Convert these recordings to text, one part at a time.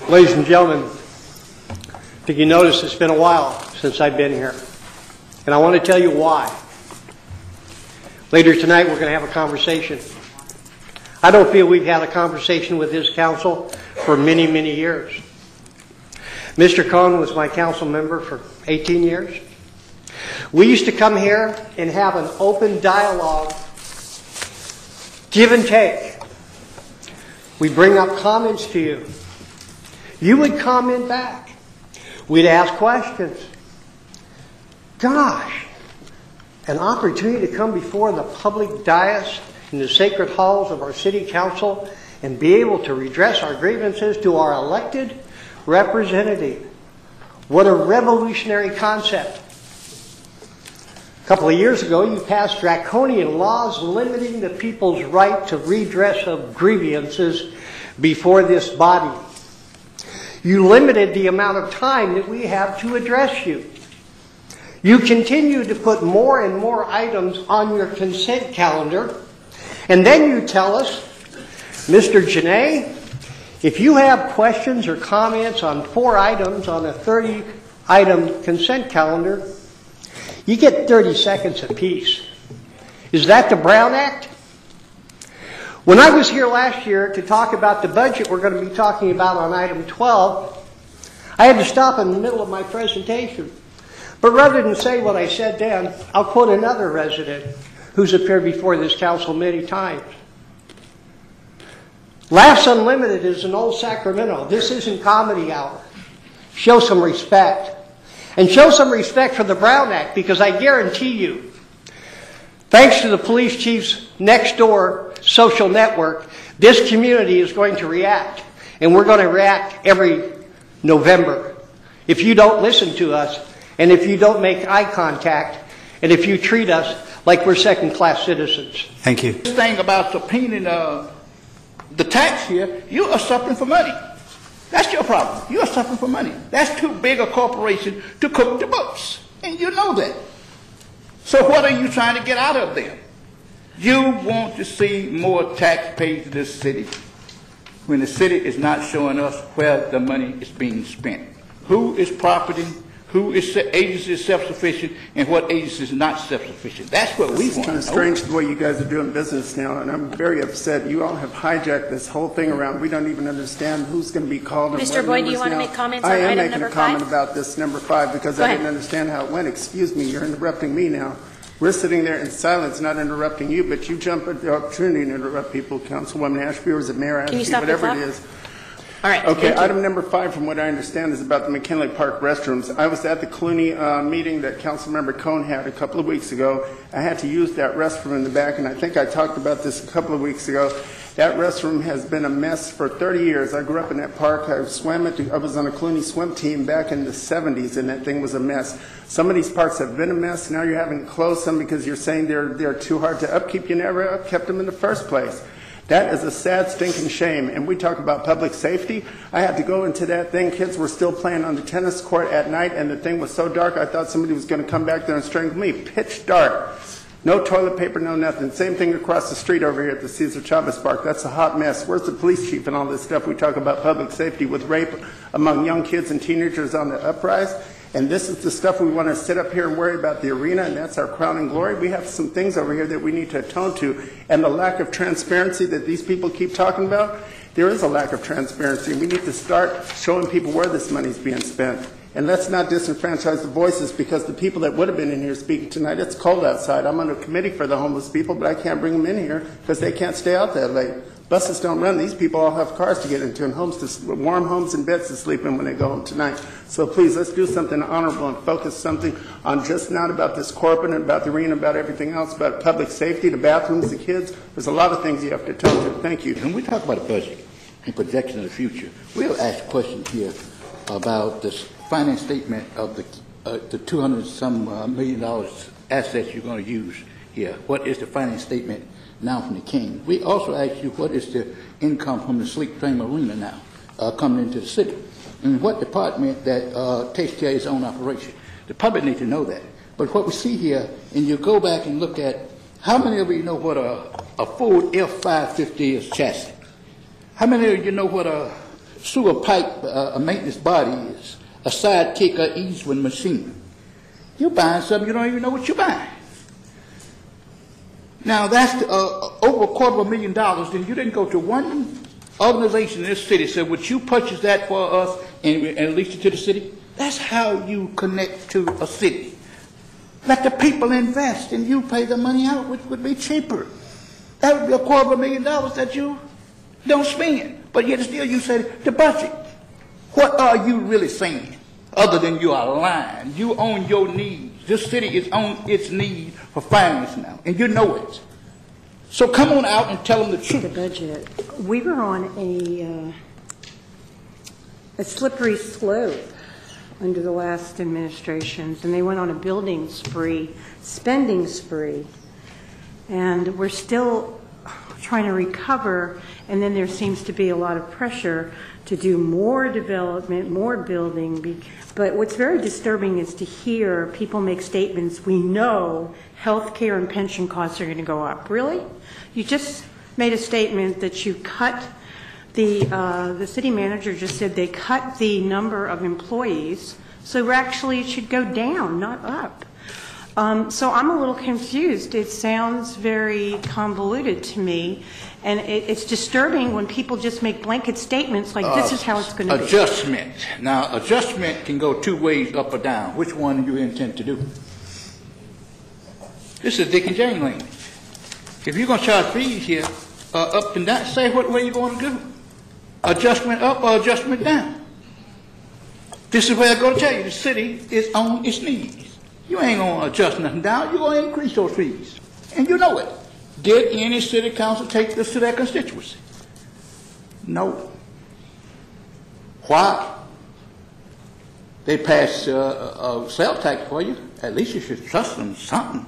Ladies and gentlemen, I think you notice it's been a while since I've been here. And I want to tell you why. Later tonight we're going to have a conversation. I don't feel we've had a conversation with this council for many, many years. Mr. Cohn was my council member for 18 years. We used to come here and have an open dialogue, give and take. We bring up comments to you. You would comment back. We'd ask questions. Gosh, an opportunity to come before the public dais in the sacred halls of our city council and be able to redress our grievances to our elected representative. What a revolutionary concept. A couple of years ago, you passed draconian laws limiting the people's right to redress of grievances before this body. You limited the amount of time that we have to address you. You continue to put more and more items on your consent calendar, and then you tell us, Mr. Janay, if you have questions or comments on 4 items on a 30-item consent calendar, you get 30 seconds apiece. Is that the Brown Act? When I was here last year to talk about the budget we're going to be talking about on item 12, I had to stop in the middle of my presentation. But rather than say what I said then, I'll quote another resident who's appeared before this council many times. Laughs Unlimited is an old Sacramento. This isn't comedy hour. Show some respect. And show some respect for the Brown Act, because I guarantee you, thanks to the police chief's next door social network, this community is going to react. And we're going to react every November. If you don't listen to us, and if you don't make eye contact, and if you treat us like we're second-class citizens. Thank you. This thing about subpoenaing the tax here, you are suffering for money. That's your problem. You are suffering for money. That's too big a corporation to cook the books. And you know that. So what are you trying to get out of them? You want to see more tax paid to this city when the city is not showing us where the money is being spent. Who is profiting? Who is agency is self-sufficient and what agency is not self-sufficient? That's what we want. It's kind of strange the way you guys are doing business now, and I'm very upset. You all have hijacked this whole thing around. We don't even understand who's going to be called. Mr. Boyd, do you want to make comments on item number 5? I am making a comment about this number 5 because I didn't understand how it went. Excuse me, you're interrupting me now. We're sitting there in silence, not interrupting you, but you jump at the opportunity to interrupt people. Councilwoman Ashby, or is it Mayor Ashby, whatever it is. All right. Okay, item number 5, from what I understand, is about the McKinley Park restrooms. I was at the Clooney meeting that Councilmember Cohn had a couple of weeks ago. I had to use that restroom in the back, and I think I talked about this a couple of weeks ago. That restroom has been a mess for 30 years. I grew up in that park. I was on a Clooney swim team back in the 70s, and that thing was a mess. Some of these parks have been a mess. Now you're having to close them because you're saying they're too hard to upkeep. You never upkept them in the first place. That is a sad, stinking shame. And we talk about public safety. I had to go into that thing. Kids were still playing on the tennis court at night, and the thing was so dark I thought somebody was going to come back there and strangle me. Pitch dark. No toilet paper, no nothing. Same thing across the street over here at the Cesar Chavez Park. That's a hot mess. Where's the police chief and all this stuff? We talk about public safety with rape among young kids and teenagers on the uprise. And this is the stuff we want to sit up here and worry about the arena, and that's our crowning glory. We have some things over here that we need to atone to. And the lack of transparency that these people keep talking about, there is a lack of transparency. We need to start showing people where this money is being spent. And let's not disenfranchise the voices, because the people that would have been in here speaking tonight, it's cold outside. I'm on a committee for the homeless people, but I can't bring them in here because they can't stay out that late. Buses don't run. These people all have cars to get into and warm homes and beds to sleep in when they go home tonight. So please, let's do something honorable and focus something on just not about this corporate and about the arena, about everything else, about public safety, the bathrooms, the kids. There's a lot of things you have to tell to. Thank you. When we talk about a budget and projection of the future, we'll ask questions here about this finance statement of the $200-some million assets you're going to use here. What is the finance statement now from the King? We also ask you what is the income from the Sleep Train Marina now coming into the city, and what department that takes care of its own operation. The public need to know that. But what we see here, and you go back and look at how many of you know what a Ford F-550 is chassis? How many of you know what a sewer pipe a maintenance body is, a sidekick or easement machine. You're buying something you don't even know what you're buying. Now that's over $250,000. Then you didn't go to one organization in this city said, would you purchase that for us and release it to the city? That's how you connect to a city. Let the people invest and you pay the money out, which would be cheaper. That would be $250,000 that you don't spend. But yet still you say the budget. What are you really saying? Other than you are lying. You own your needs. This city is on its need for finance now, and you know it. So come on out and tell them the truth. The budget. We were on a slippery slope under the last administrations, and they went on a building spree, spending spree, and we're still trying to recover, and then there seems to be a lot of pressure to do more development, more building. But what's very disturbing is to hear people make statements, we know health care and pension costs are going to go up. Really? You just made a statement that you cut the city manager just said they cut the number of employees, so actually it should go down, not up. So I'm a little confused. It sounds very convoluted to me, and it's disturbing when people just make blanket statements like this is how it's going to be. Adjustment. Now, adjustment can go two ways, up or down. Which one do you intend to do? This is Dick and Jane language. If you're going to charge fees here, up and down, say what way you're going to do. Adjustment up or adjustment down. This is where I'm going to tell you, the city is on its knees. You ain't going to adjust nothing down. You're going to increase those fees. And you know it. Did any city council take this to their constituency? No. Why? They passed a sales tax for you. At least you should trust them something.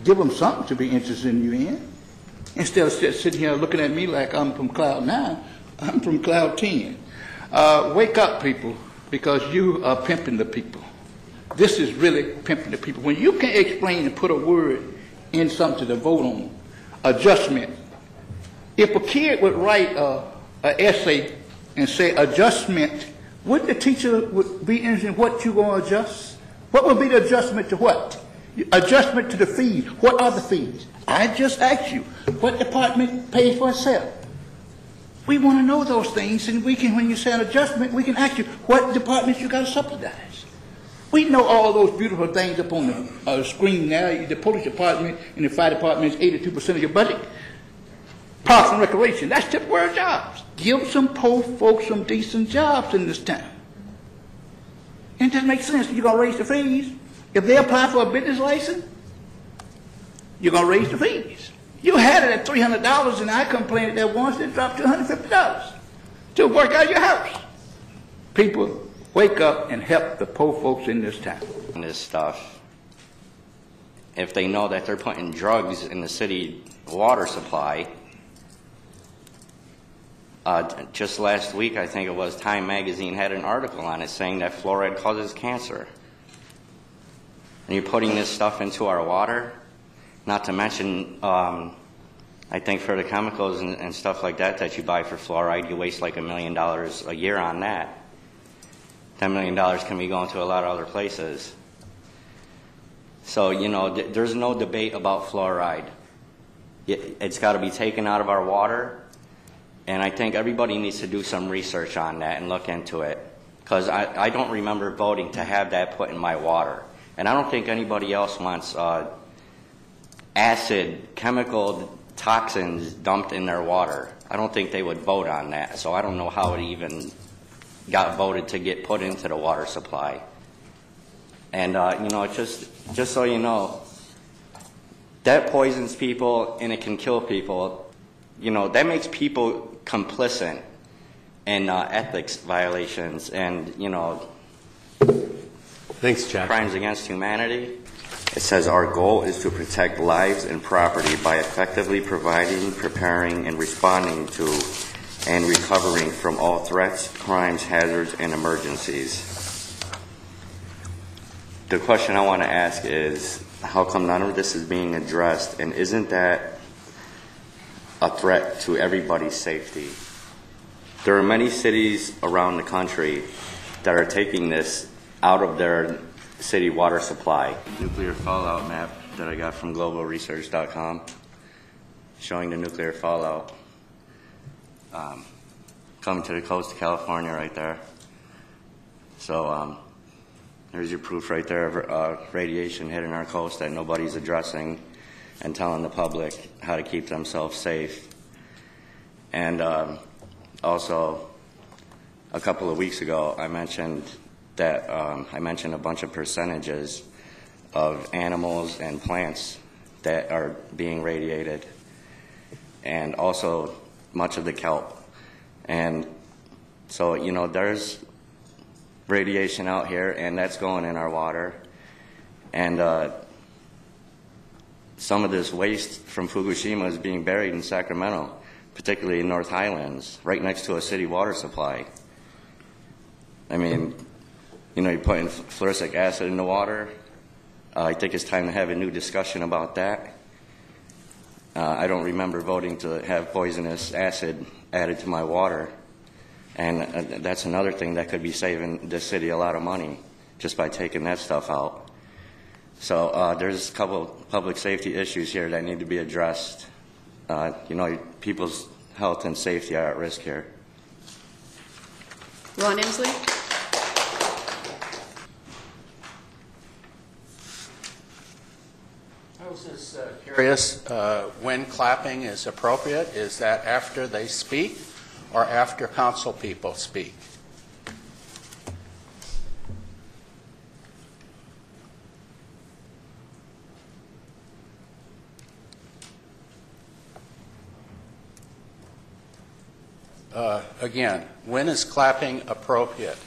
Give them something to be interested in you in. Instead of sitting here looking at me like I'm from Cloud 9, I'm from Cloud 10. Wake up, people, because you are pimping the people. This is really pimping the people. When you can explain and put a word in something to vote on, adjustment. If a kid would write an essay and say adjustment, wouldn't the teacher would be interested in what you're going to adjust? What would be the adjustment to what? Adjustment to the fees. What are the fees? I just asked you, what department pays for itself? We want to know those things, and we can, when you say an adjustment, we can ask you, what departments you got to subsidize? We know all those beautiful things up on the screen now. The police department and the fire department is 82% of your budget. Parks and recreation, that's temporary jobs. Give some poor folks some decent jobs in this town. And it just makes sense. You're going to raise the fees. If they apply for a business license, you're going to raise the fees. You had it at $300, and I complained that once it dropped to $150 to work out your house. People, wake up and help the poor folks in this town. This stuff, if they know that they're putting drugs in the city water supply, just last week, I think it was, Time Magazine had an article on it saying that fluoride causes cancer. And you're putting this stuff into our water, not to mention, I think for the chemicals and stuff like that that you buy for fluoride, you waste like $1 million a year on that. $10 million can be going to a lot of other places. So, you know, there's no debate about fluoride. It's got to be taken out of our water, and I think everybody needs to do some research on that and look into it, because I don't remember voting to have that put in my water. And I don't think anybody else wants acid, chemical toxins dumped in their water. I don't think they would vote on that, so I don't know how it even got voted to get put into the water supply. And, you know, just so you know, that poisons people and it can kill people. You know, that makes people complicit in ethics violations and, you know, thanks, Jack. Crimes against humanity. It says our goal is to protect lives and property by effectively providing, preparing, and responding to and recovering from all threats, crimes, hazards, and emergencies. The question I want to ask is, how come none of this is being addressed, and isn't that a threat to everybody's safety? There are many cities around the country that are taking this out of their city water supply. Nuclear fallout map that I got from globalresearch.com showing the nuclear fallout coming to the coast of California right there. So there's your proof right there of radiation hitting our coast that nobody's addressing and telling the public how to keep themselves safe. And also, a couple of weeks ago, I mentioned that I mentioned a bunch of percentages of animals and plants that are being radiated, and also much of the kelp. And so, you know, there's radiation out here, and that's going in our water. And some of this waste from Fukushima is being buried in Sacramento, particularly in North Highlands, right next to a city water supply. I mean, you know, you're putting fluoric acid in the water. I think it's time to have a new discussion about that. I don't remember voting to have poisonous acid added to my water. And that's another thing that could be saving the city a lot of money just by taking that stuff out. So there's a couple public safety issues here that need to be addressed. You know, people's health and safety are at risk here. Ron Inslee? I was just curious when clapping is appropriate. Is that after they speak or after council people speak? Again, when is clapping appropriate?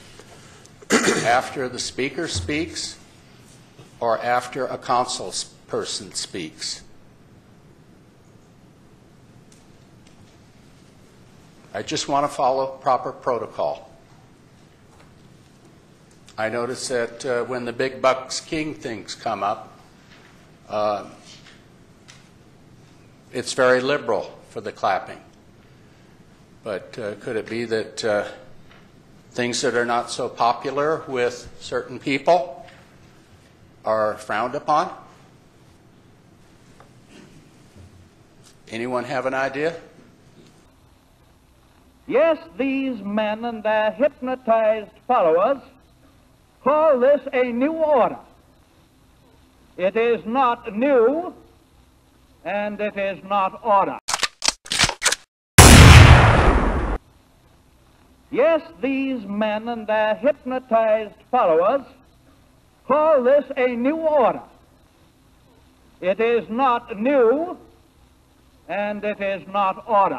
After the speaker speaks or after a council person speaks? I just want to follow proper protocol. I notice that when the Big Bucks King things come up, it's very liberal for the clapping. But could it be that things that are not so popular with certain people are frowned upon? Anyone have an idea? Yes, these men and their hypnotized followers call this a new order. It is not new, and it is not order. Yes, these men and their hypnotized followers call this a new order. It is not new, and it is not order.